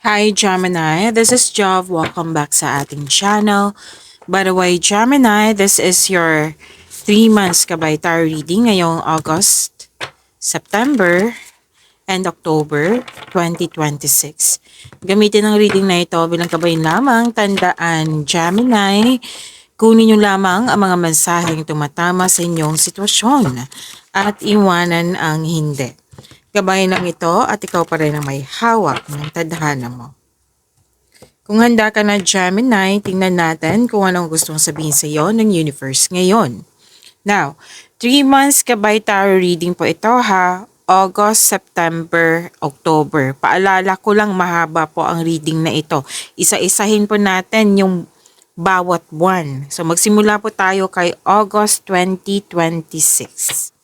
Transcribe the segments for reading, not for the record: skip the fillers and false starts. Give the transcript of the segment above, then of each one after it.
Hi Gemini, this is Jov. Welcome back sa ating channel. By the way, Gemini, this is your 3 months kabay tarot reading ngayong August, September, and October 2026. Gamitin ang reading na ito bilang kabay lamang. Tandaan, Gemini, kunin niyo lamang ang mga mensaheng tumatama sa inyong sitwasyon at iwanan ang hindi. Gabay lang ito at ikaw pa rin ang may hawak ng tadhana mo. Kung handa ka na Gemini, tingnan natin kung anong gustong sabihin sa iyo ng universe ngayon. Now, 3 months kabay tarot reading po ito ha. August, September, October. Paalala ko lang mahaba po ang reading na ito. Isa-isahin po natin yung bawat buwan. So magsimula po tayo kay August 2026.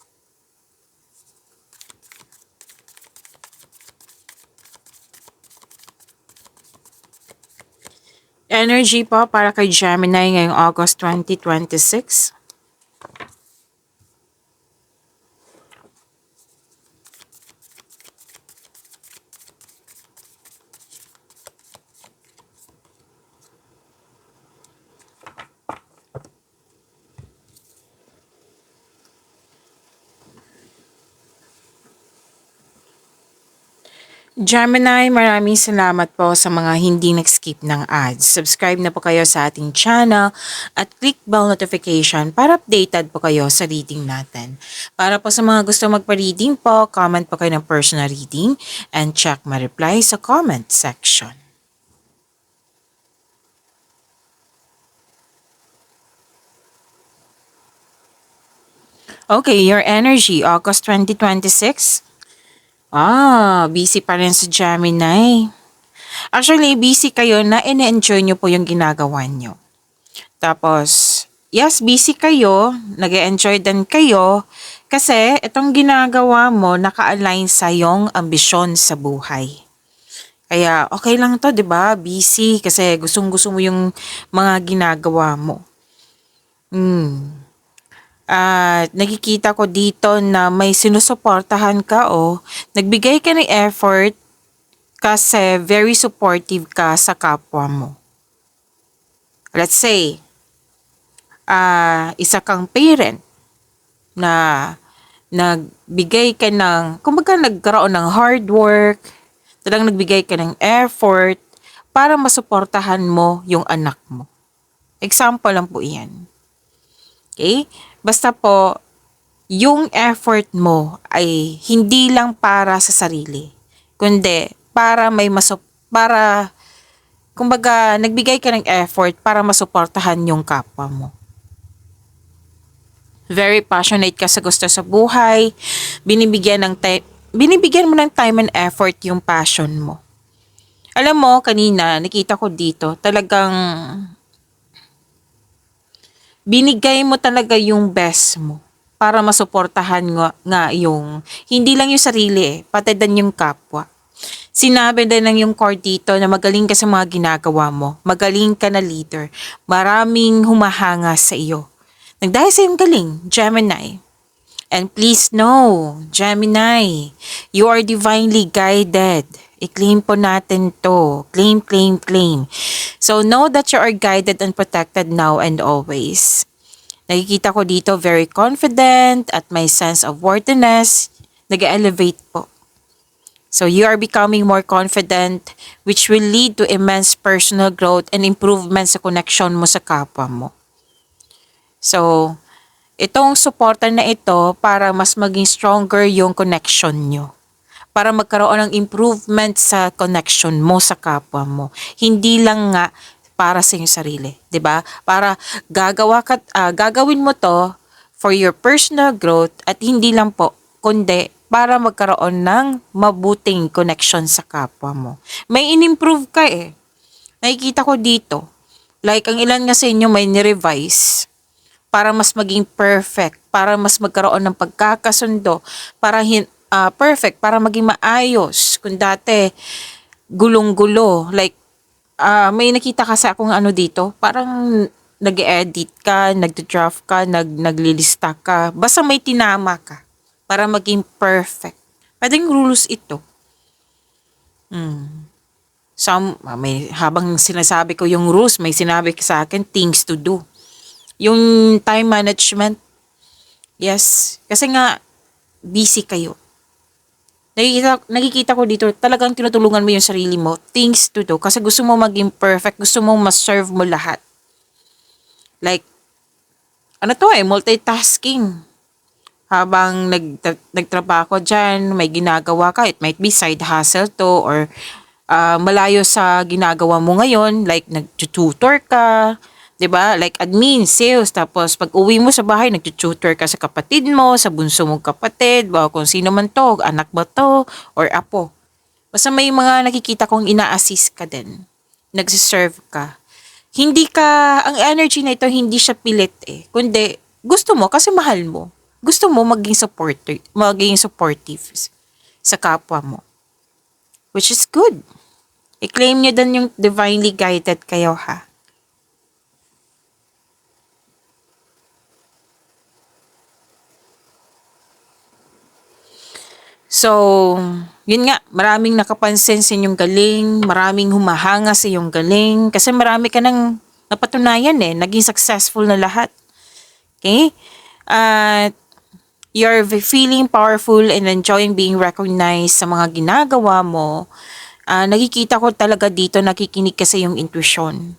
Energy po para kay Gemini ngayong August 2026. Gemini, maraming salamat po sa mga hindi nag-skip ng ads. Subscribe na po kayo sa ating channel at click bell notification para updated po kayo sa reading natin. Para po sa mga gusto magpa-reading po, comment po kayo ng personal reading and check my reply sa comment section. Okay, your energy, August 2026. Busy pa rin sa Gemini. Actually, busy kayo na ine-enjoy nyo po yung ginagawa nyo. Tapos, yes, busy kayo, nag-enjoy din kayo, kasi itong ginagawa mo naka-align sa yung ambisyon sa buhay. Kaya okay lang to, 'di ba? Busy kasi gustong-gusto mo yung mga ginagawa mo. At nakikita ko dito na may sinusuportahan ka o nagbigay ka ng effort kasi very supportive ka sa kapwa mo. Let's say, isa kang parent na nagbigay ka ng, kumbaga nagkaroon ng hard work, talagang nagbigay ka ng effort para masuportahan mo yung anak mo. Example lang po iyan. Okay? Basta po, yung effort mo ay hindi lang para sa sarili, kundi para para kumbaga nagbigay ka ng effort para masuportahan yung kapwa mo. Very passionate ka sa gusto sa buhay, binibigyan mo ng time and effort yung passion mo. Alam mo, kanina nakita ko dito, talagang binigay mo talaga yung best mo para masuportahan nga yung, hindi lang yung sarili pati din yung kapwa. Sinabi din ng yung core dito na magaling ka sa mga ginagawa mo, magaling ka na leader, maraming humahanga sa iyo. Nagdahil sa iyong galing, Gemini. And please know, Gemini, you are divinely guided. I-claim po natin to. Claim, claim, claim. So know that you are guided and protected now and always. Nakikita ko dito very confident at may sense of worthiness. Nag-elevate po. So you are becoming more confident, which will lead to immense personal growth and improvement sa connection mo sa kapwa mo. So, itong suporta na ito para mas maging stronger yung connection nyo. Para magkaroon ng improvement sa connection mo sa kapwa mo. Hindi lang nga para sa iyong sarili, 'di ba? Para gagawin mo 'to for your personal growth at hindi lang po kundi para magkaroon ng mabuting connection sa kapwa mo. May in-improve ka eh. Nakikita ko dito. Like ang ilan nga sa inyo may ni-revise para mas maging perfect, para mas magkaroon ng pagkakasundo, para perfect, para maging maayos. Kung dati, gulong-gulo, like, may nakita kasi akong ano dito, parang nag-edit ka, nag-draft ka, naglilista ka, basta may tinama ka, para maging perfect. Pwedeng rules ito. Habang sinasabi ko yung rules, may sinabi ka sa akin, things to do. Yung time management, yes. Kasi nga, busy kayo. Nakikita ko dito, talagang tinutulungan mo yung sarili mo, things to do. Kasi gusto mo maging perfect, gusto mo ma-serve mo lahat. Like, multitasking. Habang nagtrabaho dyan, may ginagawa ka, it might be side hustle to, or malayo sa ginagawa mo ngayon, like nag-tutor ka, 'di ba? Like admin, sales, tapos pag uwi mo sa bahay, nag-tutor ka sa kapatid mo, sa bunso mong kapatid, ba kung sino man to, anak ba to, or apo. Basta may mga nakikita kong ina-assist ka din. Nagsiserve ka. Ang energy na ito, hindi siya pilit kundi gusto mo kasi mahal mo. Gusto mo maging supportive sa kapwa mo. Which is good. I-claim nyo din yung divinely guided kayo, ha? So, yun nga, maraming nakapansin sa inyong galing, maraming humahanga sa iyong galing, kasi marami ka nang napatunayan naging successful na lahat. Okay? At you're feeling powerful and enjoying being recognized sa mga ginagawa mo. Nakikita ko talaga dito, nakikinig ka sa iyong intuition.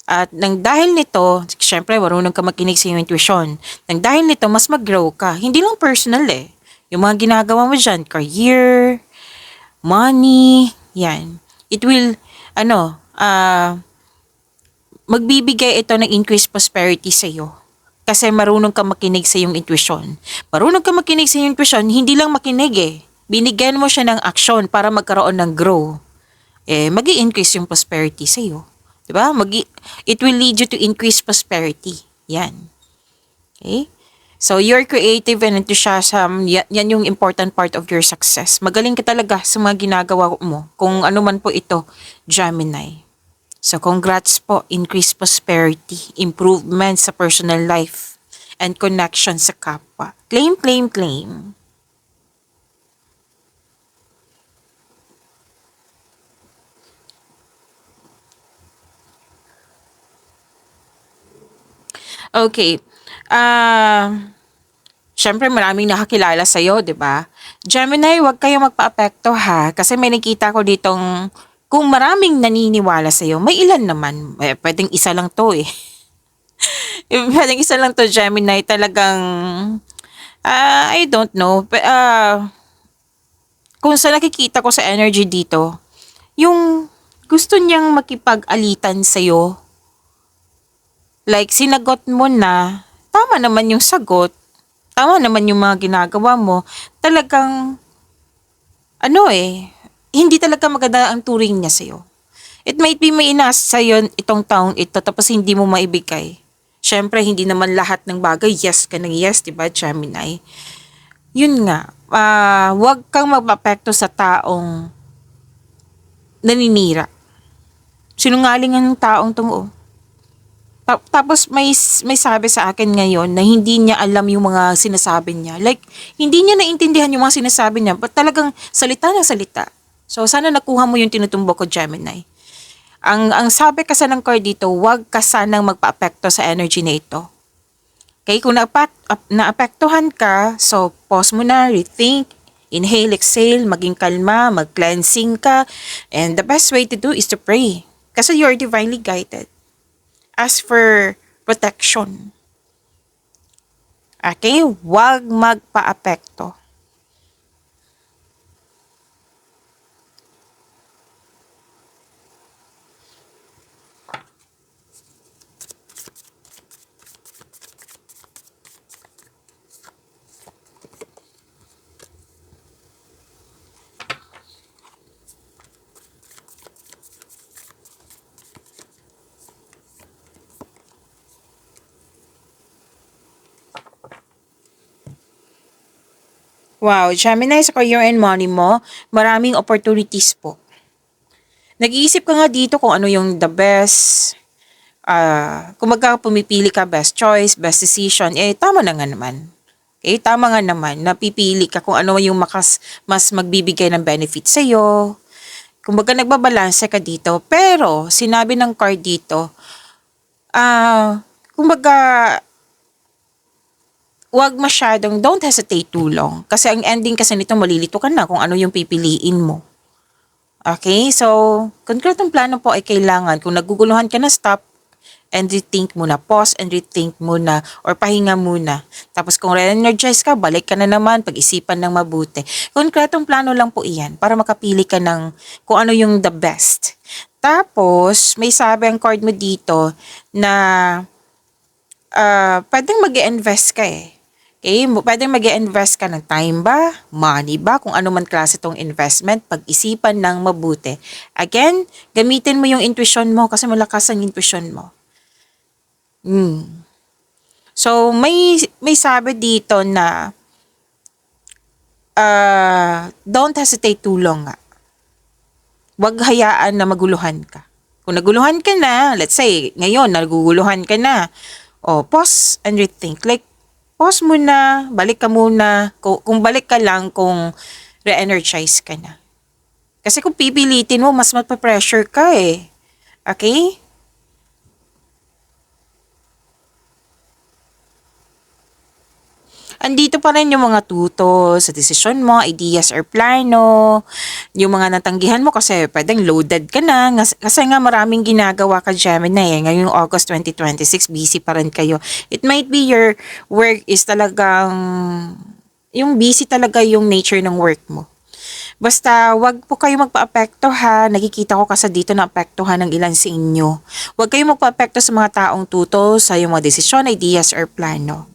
At nang dahil nito, syempre marunong ka makinig sa iyong intuition. Nang dahil nito, mas mag-grow ka. Hindi lang personal Yung mga ginagawa mo dyan, career, money, yan. It will, magbibigay ito ng increased prosperity sa iyo. Kasi marunong ka makinig sa iyong intuition. Marunong ka makinig sa iyong intuition, hindi lang makinig Binigyan mo siya ng aksyon para magkaroon ng grow. Magi-increase yung prosperity sa iyo. Diba? It will lead you to increase prosperity. Yan. Okay? So, your creative and enthusiasm, yan yung important part of your success. Magaling ka talaga sa mga ginagawa mo, kung ano man po ito, Gemini. So, congrats po, increased prosperity, improvement sa personal life, and connection sa kapwa. Claim, claim, claim. Okay. Syempre maraming nakakilala sa'yo, di ba? Gemini, huwag kayong magpa-apekto ha. Kasi may nakita ko ditong, kung maraming naniniwala sa'yo, may ilan naman. Pwedeng isa lang to Pwedeng isa lang to, Gemini. Talagang, I don't know. Kung sa nakikita ko sa energy dito, yung gusto niyang makipag-alitan sa'yo, like sinagot mo na, tama naman yung sagot, tama naman yung mga ginagawa mo, talagang, hindi talaga maganda ang turing niya sa'yo. It might be may inaas sa'yo itong taong ito, tapos hindi mo maibigay. Syempre, hindi naman lahat ng bagay, yes ka ng yes, diba, Gemini? Yun nga, wag kang magpapekto sa taong naninira. Sinungaling ang taong tong tapos may sabi sa akin ngayon na hindi niya alam yung mga sinasabi niya. Like, hindi niya naintindihan yung mga sinasabi niya, but talagang salita ng salita. So, sana nakuha mo yung tinutumbok ko, Gemini. Ang sabi kasi ng card dito, wag ka sanang magpa-apekto sa energy na ito. Okay, kung naapektuhan ka, so pause mo na, rethink, inhale, exhale, maging kalma, mag-cleansing ka, and the best way to do is to pray. Kasi you're divinely guided. Ask for protection. Okay, wag magpa-apekto. Wow, Gemini, sa career and money mo, maraming opportunities po. Nag-iisip ka nga dito kung ano yung the best, kung pumipili ka, best choice, best decision, tama na nga naman. Tama nga naman, napipili ka kung ano yung mas magbibigay ng benefit sa'yo. Kumbaga nagbabalanse ka dito. Pero sinabi ng card dito, kumbaga wag masyadong, don't hesitate too long. Kasi ang ending kasi nito, malilito ka na kung ano yung pipiliin mo. Okay? So, konkretong plano po ay kailangan. Kung naguguluhan ka na, stop and rethink muna. Pause and rethink muna or pahinga muna. Tapos kung re-energize ka, balik ka na naman, pag-isipan ng mabuti. Konkretong plano lang po iyan para makapili ka ng kung ano yung the best. Tapos, may sabi ang card mo dito na pwedeng mag-invest ka eh. Okay? Pwedeng mag-invest ka ng time ba, money ba, kung ano man klase tong investment, pag-isipan ng mabuti. Again, gamitin mo yung intuition mo kasi malakas ang intuition mo. So, may sabi dito na don't hesitate too long nga. Huwag hayaan na maguluhan ka. Kung naguluhan ka na, let's say, ngayon, naguguluhan ka na, pause and rethink. Like, pause muna, balik ka muna. Kung balik ka lang, kung re-energize ka na. Kasi kung pipilitin mo, mas mapapressure ka eh. Okay? Andito pa rin yung mga tuto sa desisyon mo, ideas or plano, yung mga natanggihan mo kasi pwedeng loaded ka na. Kasi nga maraming ginagawa ka, Gemini eh. Ngayong August 2026, busy pa rin kayo. It might be your work is talagang, yung busy talaga yung nature ng work mo. Basta, wag po kayo magpa-apekto ha. Nakikita ko kasi dito na apektuhan ng ilan sa inyo. Wag kayo magpa-apekto sa mga taong tuto sa yung mga desisyon, ideas or plano.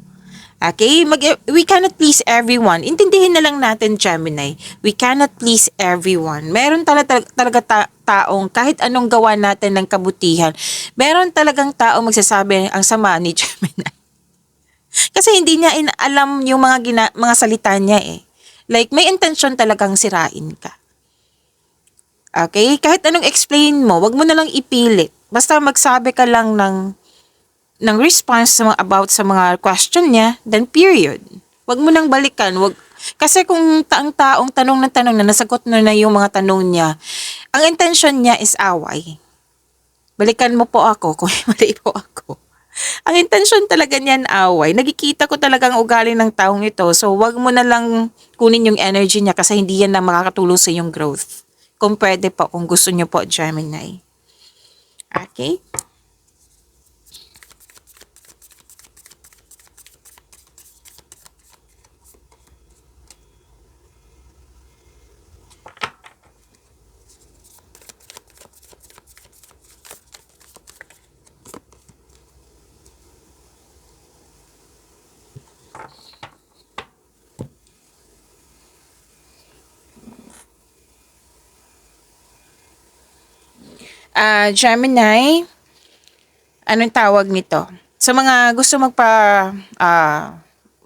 Okay? We cannot please everyone. Intindihin na lang natin, Gemini. We cannot please everyone. Meron talaga taong kahit anong gawa natin ng kabutihan, meron talagang taong magsasabi ang sama ni Gemini. Kasi hindi niya alam yung mga salita niya eh. Like, may intention talagang sirain ka. Okay? Kahit anong explain mo, wag mo na lang ipilit. Basta magsabi ka lang ng response about sa mga question niya, then period. Wag mo nang balikan. Kasi kung ang taong tanong ng tanong na nasagot na yung mga tanong niya, ang intention niya is away. Balikan mo po ako kung mali po ako. Ang intention talaga niyan away. Nagkikita ko talagang ugali ng taong ito. So, wag mo na lang kunin yung energy niya kasi hindi yan na makakatulong sa yung growth. Kung pwede po, kung gusto niyo po, Gemini. Okay? Gemini, anong tawag nito? Sa mga gusto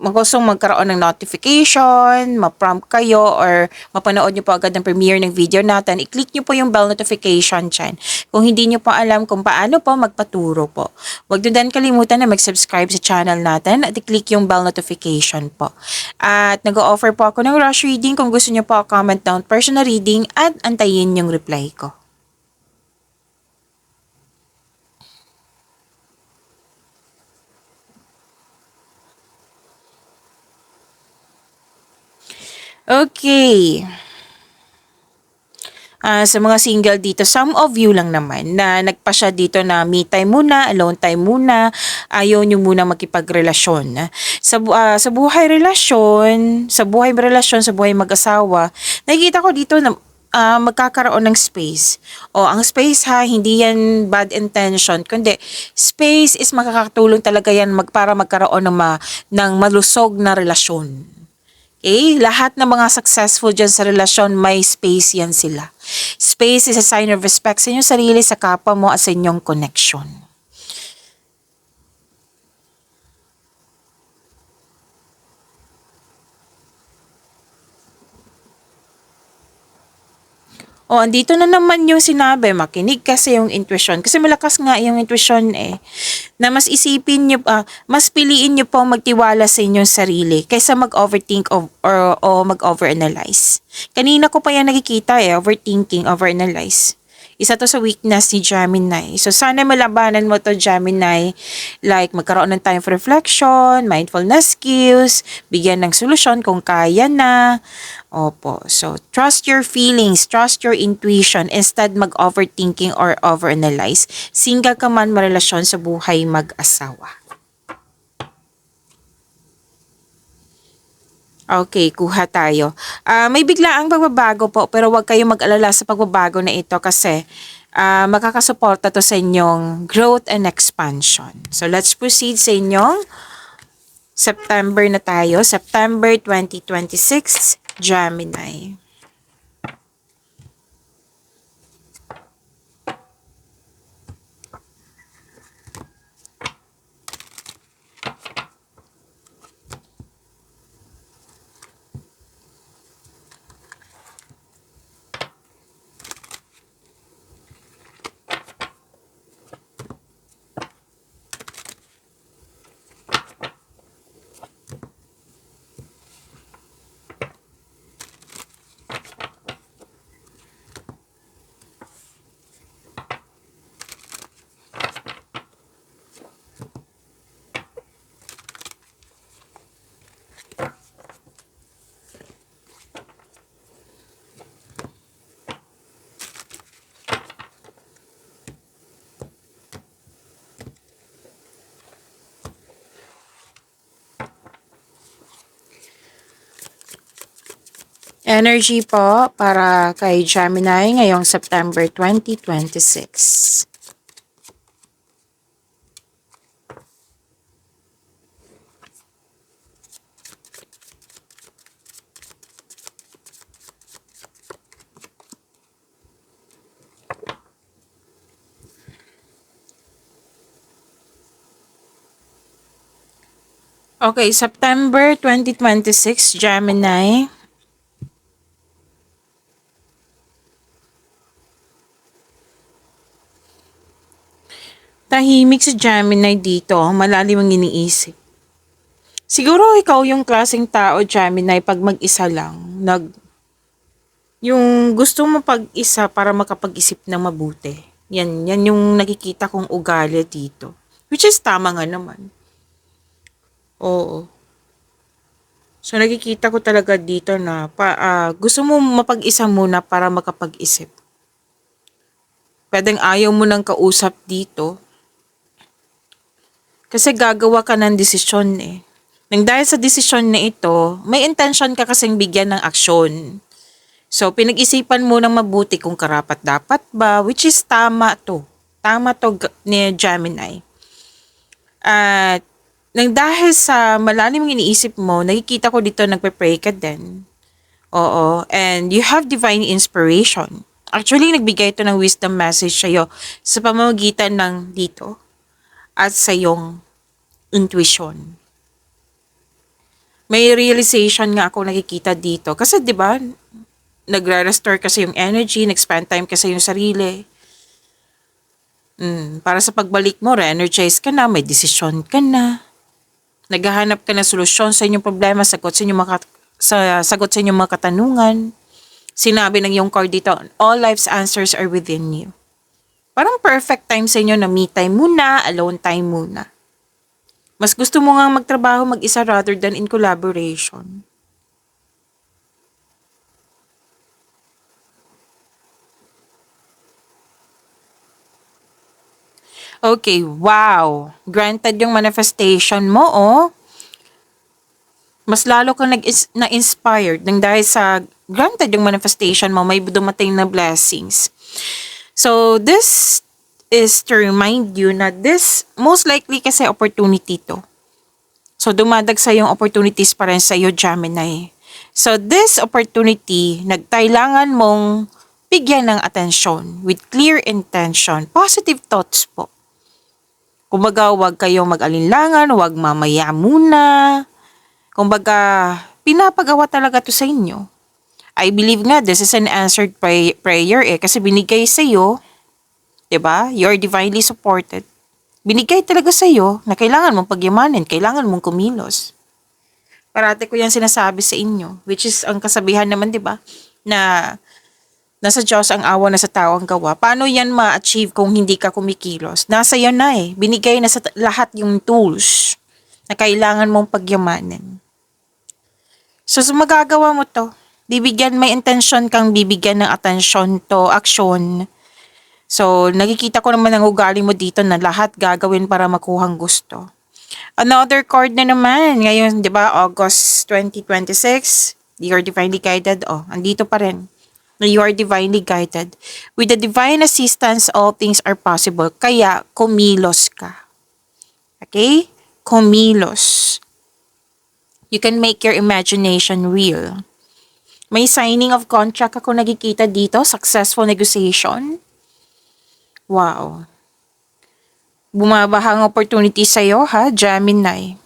gustong magkaroon ng notification, ma-prompt kayo, or mapanood nyo po agad ng premiere ng video natin, i-click nyo po yung bell notification dyan. Kung hindi nyo po alam kung paano po, magpaturo po. Huwag nyo din kalimutan na mag-subscribe sa channel natin at i-click yung bell notification po. At nag-o-offer po ako ng rush reading kung gusto nyo po comment down personal reading at antayin yung reply ko. Okay. Sa mga single dito, some of you lang naman na nagpasya dito na me time muna, alone time muna, ayaw nyo muna makipagrelasyon. Sa buhay relasyon, sa buhay mag-asawa, nakikita ko dito na magkakaroon ng space. Ang space ha, hindi yan bad intention, kundi space is makakatulong talaga yan para magkaroon ng malusog na relasyon. Okay? Lahat ng mga successful dyan sa relasyon, may space yan sila. Space is a sign of respect sa inyong sarili, sa kapwa mo at sa inyong connection. O, andito na naman yung sinabi, makinig kasi yung intuition. Kasi malakas nga yung intuition na mas isipin nyo, mas piliin nyo po magtiwala sa inyong sarili kaysa mag-overthink o mag-overanalyze. Kanina ko pa yan nakikita overthinking, overanalyze. Isa to sa weakness ni Gemini. So, sana malabanan mo to, Gemini. Like, magkaroon ng time for reflection, mindfulness skills, bigyan ng solusyon kung kaya na. Opo. So, trust your feelings, trust your intuition, instead mag-overthinking or overanalyze. Single ka man marelasyon sa buhay mag-asawa. Okay, kuha tayo. May biglaang pagbabago po, pero huwag kayong mag-alala sa pagbabago na ito kasi makakasuporta to sa inyong growth and expansion. So, let's proceed sa inyong September na tayo. September 2026, Gemini. Energy po para kay Gemini ngayong September 2026. Okay, September 2026, Gemini. Tahimik si Gemini dito, malalim ang iniisip. Siguro ikaw yung klaseng tao, Gemini, pag mag-isa lang, yung gusto mo pag-isa para makapag-isip ng mabuti. Yan yung nakikita kong ugali dito. Which is tama nga naman. Oo. So nakikita ko talaga dito na gusto mo mapag-isa muna para makapag-isip. Pwedeng ayaw mo ng kausap dito. Kasi gagawa ka ng desisyon Nang dahil sa desisyon na ito, may intention ka kasing bigyan ng aksyon. So, pinag-isipan mo ng mabuti kung karapat-dapat ba, which is tama to. Tama to ni Gemini. At nang dahil sa malalim ng iniisip mo, nakikita ko dito nagpe-pray ka din. Oo, and you have divine inspiration. Actually, nagbigay ito ng wisdom message sa'yo sa pamamagitan ng dito at sa iyong intuition. May realization nga ako nakikita dito. Kasi 'di ba, nagre-restore kasi yung energy, nag-spend time kasi yung sarili. Para sa pagbalik mo, re-energize ka na, may desisyon ka na. Naghahanap ka ng solusyon sa inyong problema, sagot sa inyong mga katanungan. Sinabi ng iyong card dito, all life's answers are within you. Parang perfect time sa inyo na me time muna, alone time muna. Mas gusto mo nga magtrabaho mag-isa rather than in collaboration. Okay, wow. Granted yung manifestation mo, Mas lalo kang na-inspired nang dahil sa granted yung manifestation mo, may dumating na blessings. So, this is to remind you na this, most likely kasi opportunity to. So, dumadag sa yung opportunities pa rin sa iyo, Gemini. So, this opportunity, nagkailangan mong bigyan ng atensyon with clear intention, positive thoughts po. Kumbaga, huwag kayong mag-alinlangan, huwag mamaya muna. Kumbaga, pinapagawa talaga to sa inyo. I believe nga this is an answered prayer kasi binigay sa'yo, 'di ba? You're divinely supported. Binigay talaga sa'yo na kailangan mong pagyamanin, kailangan mong kumilos. Parati ko yan sinasabi sa inyo, which is ang kasabihan naman, 'di ba? Na nasa Diyos ang awa, na sa tao ang gawa. Paano yan ma-achieve kung hindi ka kumikilos? Nasa iyo na eh. Binigay na sa lahat yung tools na kailangan mong pagyamanin. So magagawa mo to. May intention kang bibigyan ng atensyon to, aksyon. So nakikita ko naman ang ugali mo dito na lahat gagawin para makuhang gusto. Another card na naman. Ngayon, di ba, August 2026, you are divinely guided. Oh, andito pa rin. You are divinely guided. With the divine assistance, all things are possible. Kaya, kumilos ka. Okay? Kumilos. You can make your imagination real. May signing of contract ako nakikita dito. Successful negotiation. Wow. Bumabahang opportunity sa'yo, ha, Gemini.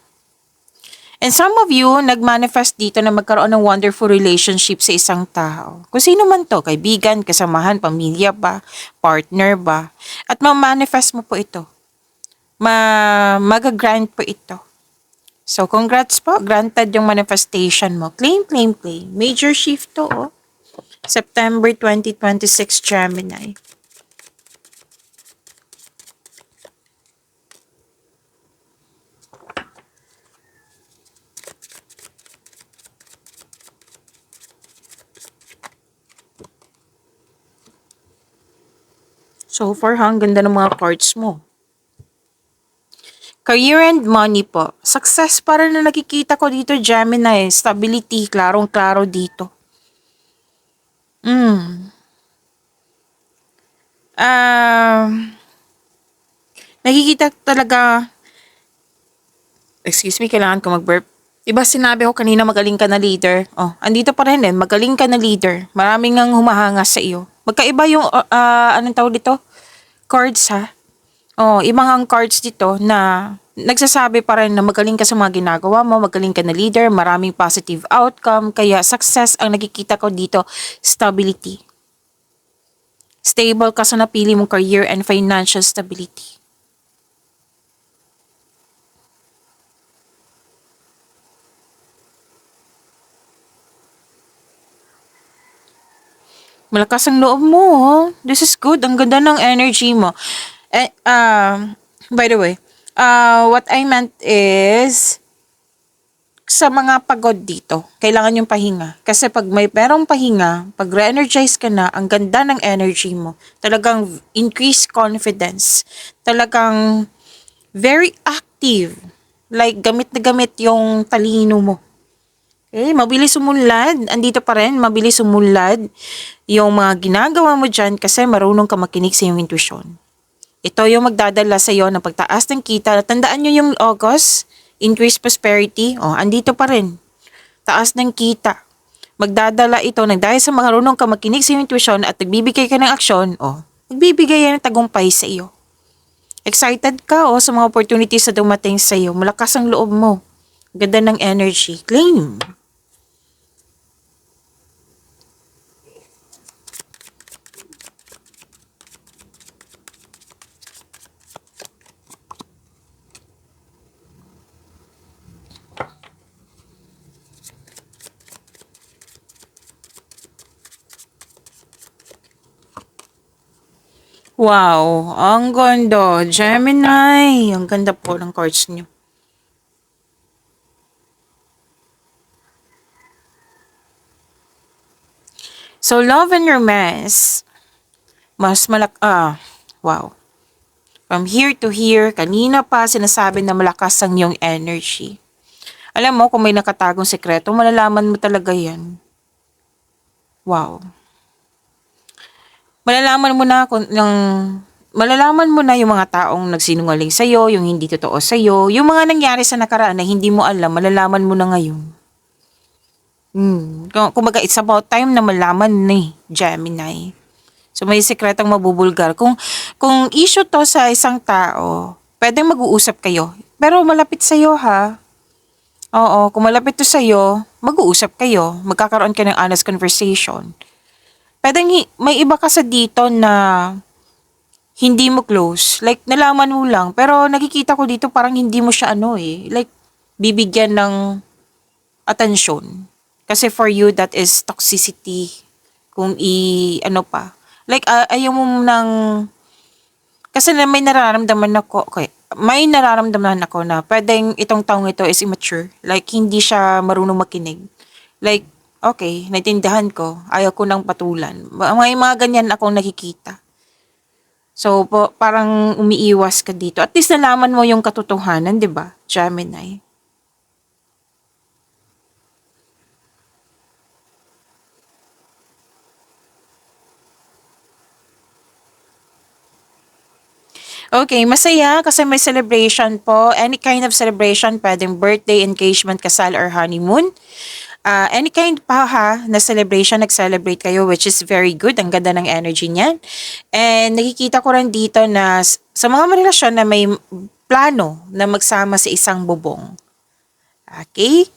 And some of you, nagmanifest dito na magkaroon ng wonderful relationship sa isang tao. Kung sino man to, kaibigan, kasamahan, pamilya ba, partner ba. At ma-manifest mo po ito. Mag-grant po ito. So, congrats po. Granted yung manifestation mo. Claim, claim, claim. Major shift to, oh. September 2026, Gemini. So far, ang ganda ng mga cards mo. Career and money po. Success para na nakikita ko dito, Gemini. Stability, klarong-klaro dito. Nakikita talaga, excuse me, kailangan ko mag-burp. Diba sinabi ko kanina magaling ka na leader? Oh, andito pa rin magaling ka na leader. Maraming ngang humahanga sa iyo. Magkaiba yung, anong tawag dito? Cards, ha? Oh, ibang ang cards dito na nagsasabi pa rin na magaling ka sa mga ginagawa mo, magaling ka na leader, maraming positive outcome, kaya success ang nakikita ko dito, stability. Stable ka sa napili mong career and financial stability. Malakas ang loob mo, oh. This is good. Ang ganda ng energy mo. By the way, what I meant is, sa mga pagod dito, kailangan yung pahinga. Kasi pag may perong pahinga, pag re-energize ka na, ang ganda ng energy mo. Talagang increased confidence. Talagang very active. Like, gamit na gamit yung talino mo. Okay, mabilis umunlad. Andito pa rin, mabilis umunlad yung mga ginagawa mo dyan kasi marunong ka makinig sa iyong intuition. Ito yung magdadala sa iyo ng pagtaas ng kita. Tandaan nyo yung August, increased prosperity. Oh, andito pa rin. Taas ng kita. Magdadala ito ng dahil sa marunong ka makinig sa iyong intuition at nagbibigay ka ng aksyon. Oh, nagbibigay yan ng tagumpay sa iyo. Excited ka sa mga opportunities na dumating sa iyo. Malakas ang loob mo. Ganda ng energy. Claim. Wow, ang ganda. Gemini. Ang ganda po ng cards niyo. So, love and romance. Wow. From here to here, kanina pa sinasabi na malakas ang iyong energy. Alam mo, kung may nakatagong sekreto, malalaman mo talaga yan. Wow. Malalaman mo na yung mga taong nagsinungaling sa'yo, yung hindi totoo sa'yo, yung mga nangyari sa nakaraan na hindi mo alam, malalaman mo na ngayon. Kumbaga, it's about time na malaman ni Gemini. So, may sekretong mabubulgar. Kung issue to sa isang tao, pwedeng mag-uusap kayo. Pero malapit sa'yo, ha? Oo, kung malapit to sa'yo, mag-uusap kayo, magkakaroon ka ng honest conversation. Pwedeng may iba ka sa dito na hindi mo close, like nalaman mo lang, pero nakikita ko dito parang hindi mo siya ano eh, like bibigyan ng atensyon. Kasi for you, that is toxicity. Kung ano pa. Like, ayaw mo nang, kasi na may nararamdaman ako, okay, may nararamdaman ako na pwedeng itong taong ito is immature. Like, hindi siya marunong makinig. Like, okay, naintindihan ko, ayaw ko nang patulan. May mga ganyan akong nakikita. So, parang umiiwas ka dito. At least nalaman mo yung katotohanan, di ba, Gemini? Okay, masaya kasi may celebration po. Any kind of celebration, pwedeng birthday, engagement, kasal, or honeymoon. Any kind pa ha, na celebration, nag-celebrate kayo, which is very good. Ang ganda ng energy niyan. And nakikita ko rin dito na sa mga relasyon na may plano na magsama sa isang bubong. Okay?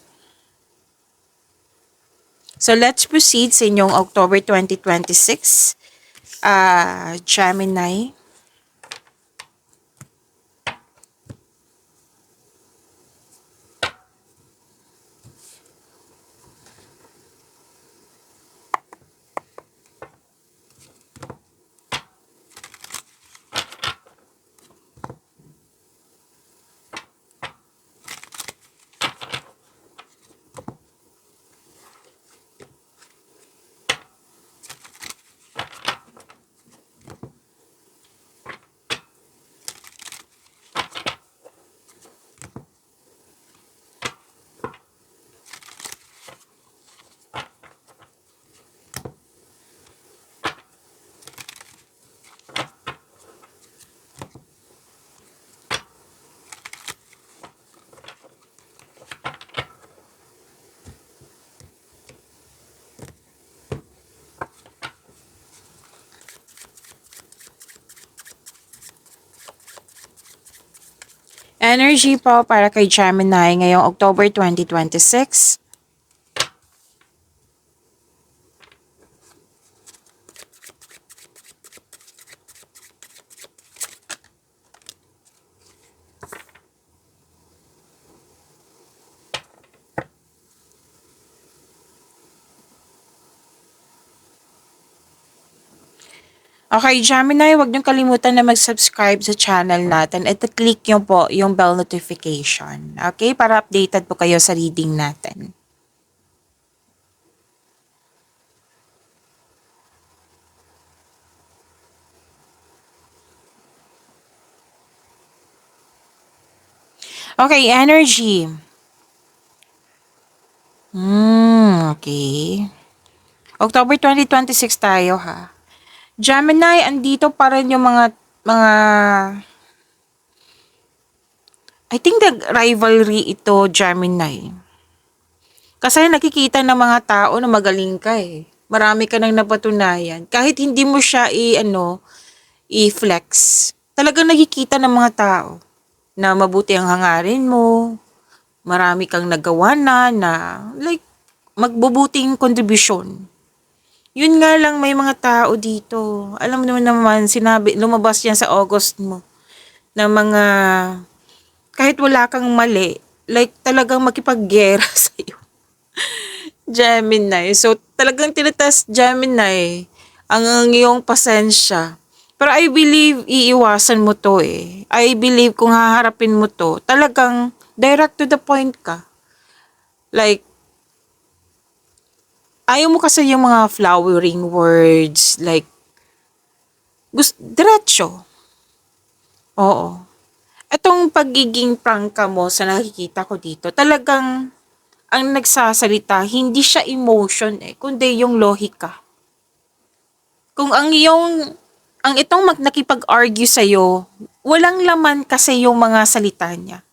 So let's proceed sa inyong October 2026. Gemini. Energy po para kay Gemini ngayong October 2026. Okay, Gemini, huwag niyong kalimutan na mag-subscribe sa channel natin at click yung po yung bell notification. Okay, para updated po kayo sa reading natin. Okay, energy. Okay. October 2026 tayo ha. Gemini, andito pa rin yung mga I think the rivalry ito, Gemini. Kasi nakikita ng mga tao na magaling ka eh. Marami ka nang napatunayan. Kahit hindi mo siya i-flex. Talagang nakikita ng mga tao na mabuti ang hangarin mo. Marami kang nagawa na like magbubuting kontribusyon. Yun nga lang may mga tao dito. Alam mo naman lumabas yan sa August mo na mga kahit wala kang mali, like talagang makipaggera sa'yo. Gemini. So, talagang tinetest Gemini ang iyong pasensya. Pero I believe iiwasan mo to eh. I believe kung haharapin mo to, talagang direct to the point ka. Like, ayaw mo kasi yung mga flowering words, like, diretso. Oo. Itong pagiging prangka mo sa nakikita ko dito, talagang ang nagsasalita, hindi siya emotion eh, kundi yung lohika. Kung ang itong nakipag-argue sa'yo, walang laman kasi yung mga salita niya.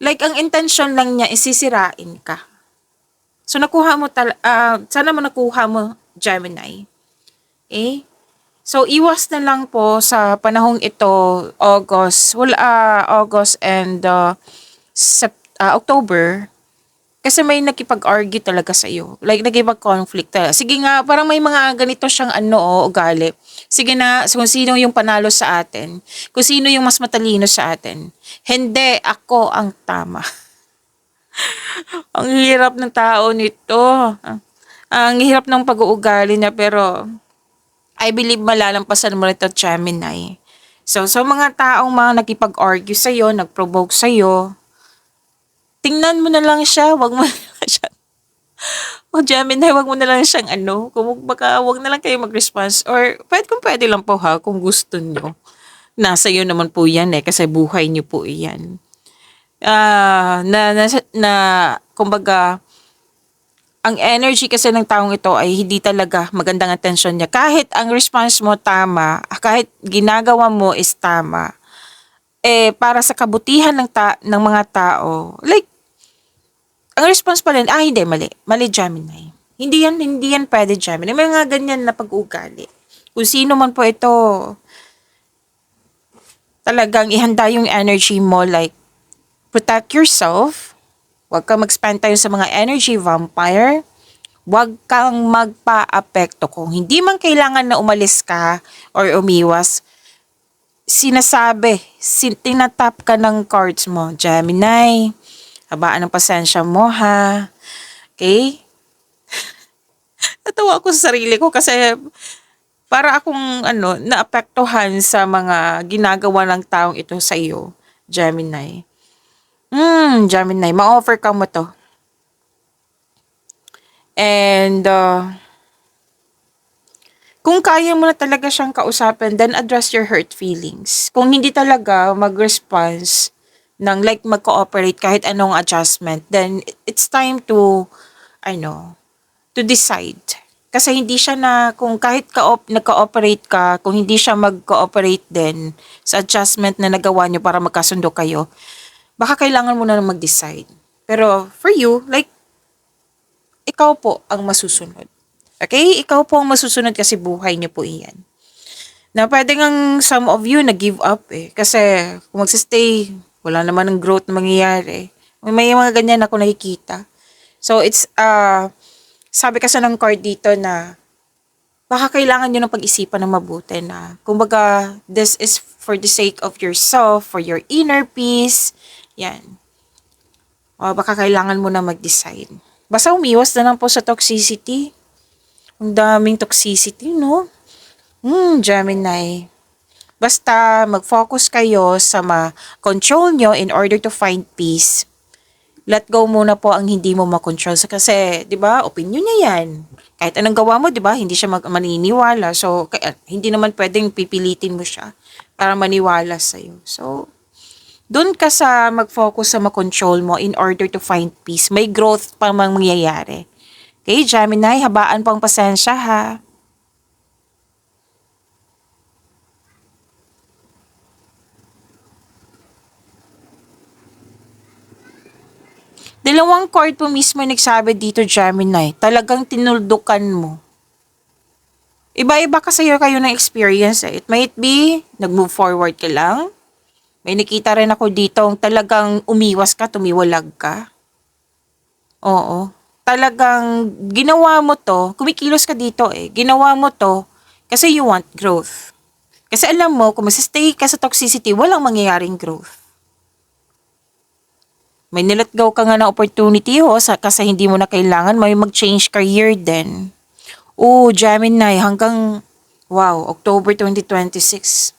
Like, ang intention lang niya is sisirain ka. So, sana mo nakuha mo, Gemini. Eh? So, iwas na lang po sa panahong ito, August and October. Kasi may nakipag-argue talaga sa iyo. Like nakipag-conflict talaga. Sige nga, parang may mga ganito siyang ugali. Sige na, kung sino yung panalo sa atin. Kung sino yung mas matalino sa atin. Hindi, ako ang tama. Ang hirap ng tao nito. Ang hirap ng pag-uugali niya pero I believe malalampasan mo nito, Gemini. So, sa mga taong mga nakipag-argue sa'yo, nag-provoke sa'yo, tingnan mo na lang siya, wag mo na lang siya. O Gemini, wag mo na lang siyang kung baka wag na lang kayo mag-response or kung pwede lang po ha, kung gusto nyo. Nasa iyo naman po yan kasi buhay niyo po yan. Na kumbaga, ang energy kasi ng taong ito ay hindi talaga magandang atensyon niya. Kahit ang response mo tama, kahit ginagawa mo is tama, para sa kabutihan ng mga tao, like, ang response pa rin, hindi, mali. Mali, Gemini. Hindi yan pwede, Gemini. May mga ganyan na pag-uugali. Kung sino man po ito, talagang ihanda yung energy mo, like, protect yourself. Huwag kang mag-spend tayo sa mga energy vampire. Huwag kang magpa-apekto. Kung hindi man kailangan na umalis ka or umiwas, tinatap ka ng cards mo. Gemini, habaan ng pasensya mo ha. Okay? Natawa ako sa sarili ko kasi para akong naapektuhan sa mga ginagawa ng taong ito sa iyo, Gemini. Gemini, ma-overcome mo to. And kung kaya mo na talaga siyang kausapin, then address your hurt feelings. Kung hindi talaga mag-response ng like mag-cooperate kahit anong adjustment, then it's time to to decide. Kasi hindi siya kung kahit nag-cooperate ka, kung hindi siya mag-cooperate din sa adjustment na nagawa niyo para magkasundo kayo, baka kailangan mo na mag-decide. Pero for you, like, ikaw po ang masusunod. Okay? Ikaw po ang masusunod kasi buhay niyo po iyan. Na pwede ngang some of you na-give up Kasi kung magsistay, wala naman ng growth na mangyayari. May mga ganyan ako nakikita. So it's, sabi kasi ng card dito na baka kailangan nyo ng pag-isipan ng mabuti na kumbaga this is for the sake of yourself, for your inner peace. Yan. O baka kailangan mo na mag-decide. Basta umiwas na lang po sa toxicity. Ang daming toxicity, no? Gemini. Basta mag-focus kayo sa ma-control nyo in order to find peace. Let go muna po ang hindi mo makontrol. Kasi, di ba, opinion niya yan. Kahit anong gawa mo, di ba, hindi siya maniniwala. So, hindi naman pwedeng pipilitin mo siya para maniwala sa'yo. So, doon ka sa mag-focus sa makontrol mo in order to find peace. May growth pa mang mangyayari. Okay, Gemini, habaan po ang pasensya ha. Dalawang card po mismo nagsabi dito, Gemini. Talagang tinuldukan mo. Iba-iba kasi kayo ng experience It might be, nag-move forward ka lang. May nakita rin ako dito, talagang umiwas ka, tumiwalag ka. Oo. Talagang ginawa mo to, kumikilos ka dito Ginawa mo to kasi you want growth. Kasi alam mo, kung masistay ka sa toxicity, walang mangyayaring growth. May nilet go ka nga na opportunity kasi hindi mo na kailangan, may mag-change career din. Gemini, hanggang, October 2026.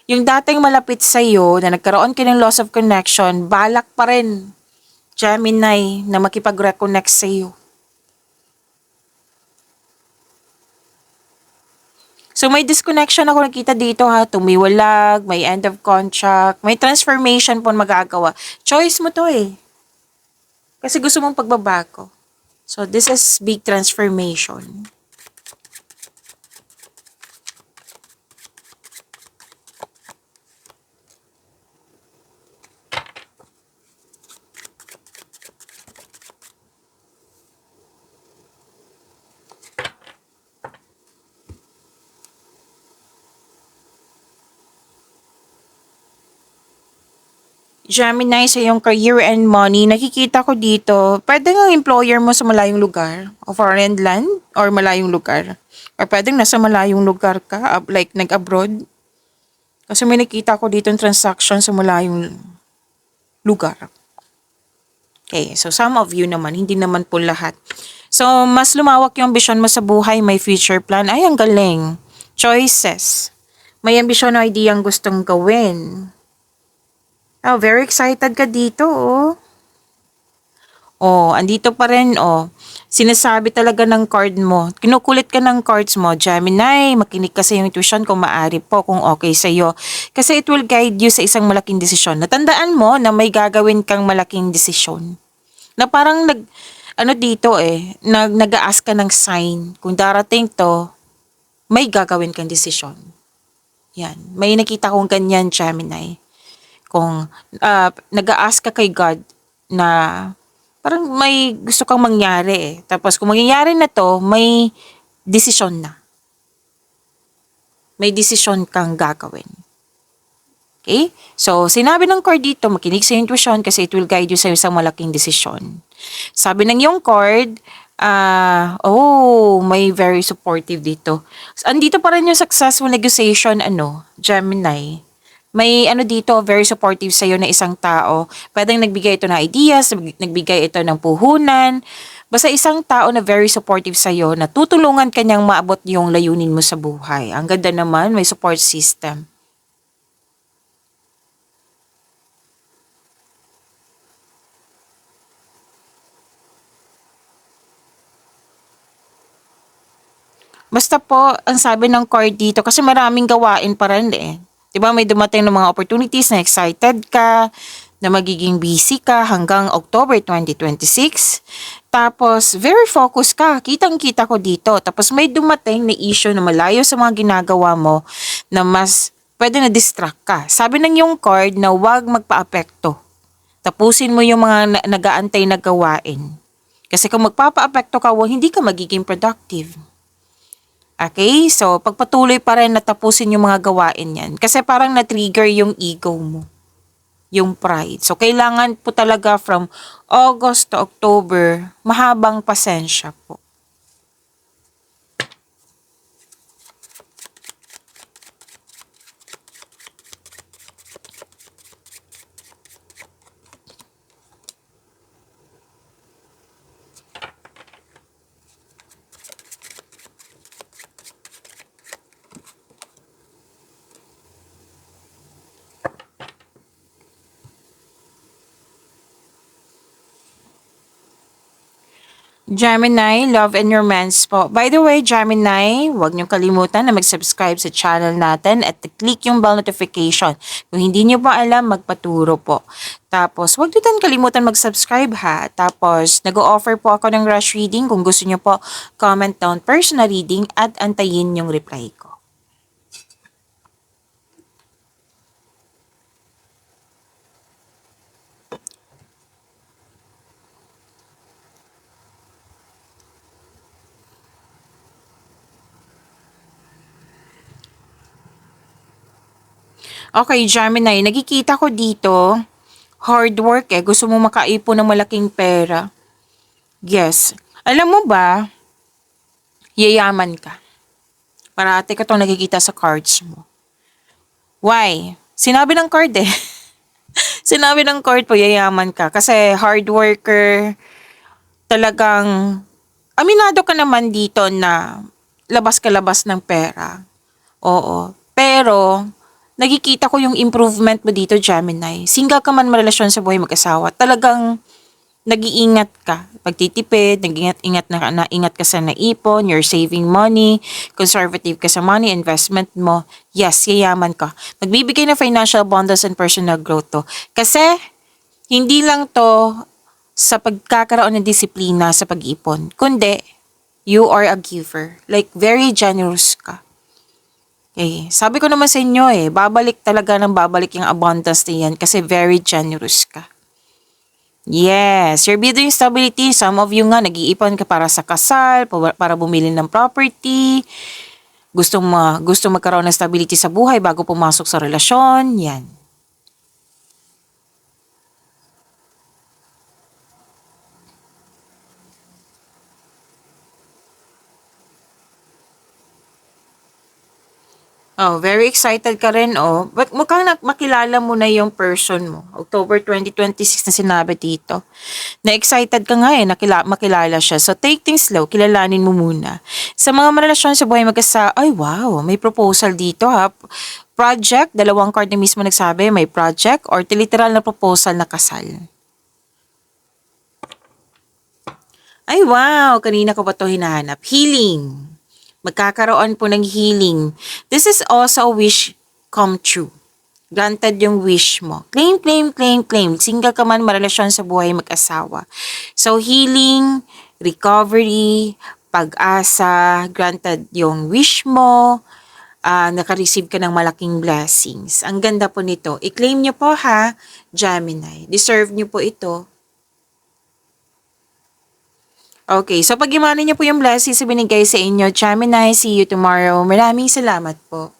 Yung dating malapit sa'yo na nagkaroon ka ng loss of connection, balak pa rin, Gemini, na makipag-reconnect sa'yo. So may disconnection ako nakita dito ha, tumiwalag, may end of contract, may transformation po magagawa. Choice mo to Kasi gusto mong pagbabago. So this is big transformation. Gemini, sa yung career and money, nakikita ko dito, pwede nga employer mo sa malayong lugar o foreign land or malayong lugar. Or pwedeng nasa malayong lugar ka, like nag-abroad. Kasi may nakita ko dito yung transaction sa malayong lugar. Okay, so some of you naman, hindi naman po lahat. So, mas lumawak yung ambisyon mo sa buhay, may future plan. Ay, ang galing. Choices. May ambisyon o idea ang gustong gawin. Oh, very excited ka dito, oh. Oh, andito pa rin, oh. Sinasabi talaga ng card mo. Kinukulit ka ng cards mo. Gemini, makinig ka sa iyong intuition kung maaari po, kung okay sa'yo. Kasi it will guide you sa isang malaking desisyon. Natandaan mo na may gagawin kang malaking desisyon. Na parang ano dito nag-a-ask ka ng sign. Kung darating to, may gagawin kang desisyon. Yan. May nakita kong ganyan, Gemini. Kung nag-a-ask ka kay God na parang may gusto kang mangyari. Tapos kung mangyayari na to, may desisyon na. May desisyon kang gagawin. Okay? So, sinabi ng card dito, makinig sa intuition kasi it will guide you sa isang malaking desisyon. Sabi ng yung card, may very supportive dito. Andito pa rin yung successful negotiation, Gemini. May dito, very supportive sa'yo na isang tao. Pwedeng nagbigay ito ng ideas, nagbigay ito ng puhunan. Basta isang tao na very supportive sa'yo na tutulungan kanyang maabot yung layunin mo sa buhay. Ang ganda naman, may support system. Basta po, ang sabi ng card dito, kasi maraming gawain pa rin eh. Diba may dumating ng mga opportunities na excited ka, na magiging busy ka hanggang October 2026. Tapos, very focused ka. Kitang-kita ko dito. Tapos may dumating na issue na malayo sa mga ginagawa mo na mas pwede na distract ka. Sabi ng yung card na huwag magpa-apekto. Tapusin mo yung mga nag-aantay na gawain. Kasi kung magpapa-apekto ka, hindi ka magiging productive. Okay? So, pagpatuloy pa rin na tapusin yung mga gawain yan. Kasi parang na-trigger yung ego mo. Yung pride. So, kailangan po talaga from August to October, mahabang pasensya po. Gemini, love and romance po. By the way, Gemini, huwag niyong kalimutan na mag-subscribe sa channel natin at click yung bell notification. Kung hindi niyo pa alam, magpaturo po. Tapos, huwag niyo din kalimutan mag-subscribe ha. Tapos, nag-o-offer po ako ng rush reading. Kung gusto niyo po, comment down personal reading at antayin yung reply ko. Okay, Gemini, nakikita ko dito, hard work gusto mo makaipon ng malaking pera. Yes. Alam mo ba, yayaman ka. Parati ka itong nakikita sa cards mo. Why? Sinabi ng card Sinabi ng card po, yayaman ka. Kasi hard worker, talagang, aminado ka naman dito na labas ka labas ng pera. Oo. Pero, nakikita ko yung improvement mo dito, Gemini. Single ka man marelasyon sa buhay mag-asawa, talagang nag-iingat ka. Pagtitipid, nag-ingat-ingat na ingat ka sa naipon, you're saving money, conservative ka sa money investment mo. Yes, yayaman ka. Magbibigay ng financial abundance and personal growth to. Kasi, hindi lang to sa pagkakaroon ng disiplina sa pag-ipon, kundi, you are a giver. Like, very generous ka. Sabi ko naman sa inyo babalik talaga ng babalik yung abundance na yan kasi very generous ka. Yes, you're building stability. Some of you nga, nag-iipon ka para sa kasal, para bumili ng property, gusto magkaroon ng stability sa buhay bago pumasok sa relasyon, yan. Oh, very excited ka rin, oh. But mukhang makilala mo na yung person mo. October 2026 na sinabi dito. Na-excited ka nga eh, makilala siya. So, take things slow. Kilalanin mo muna. Sa mga marelasyon sa buhay ay wow, may proposal dito ha. Project, dalawang card na mismo nagsabi, may project or literal na proposal na kasal. Ay wow, kanina ko pa to hinahanap. Healing. Magkakaroon po ng healing. This is also a wish come true. Granted yung wish mo. Claim, claim, claim, claim. Single ka man, marelasyon sa buhay mag-asawa. So, healing, recovery, pag-asa, granted yung wish mo, naka-receive ka ng malaking blessings. Ang ganda po nito. I-claim nyo po ha, Gemini. Deserve nyo po ito. Okay, so pag-imanin niyo po yung blessings na binigay sa inyo, Gemini, see you tomorrow. Maraming salamat po.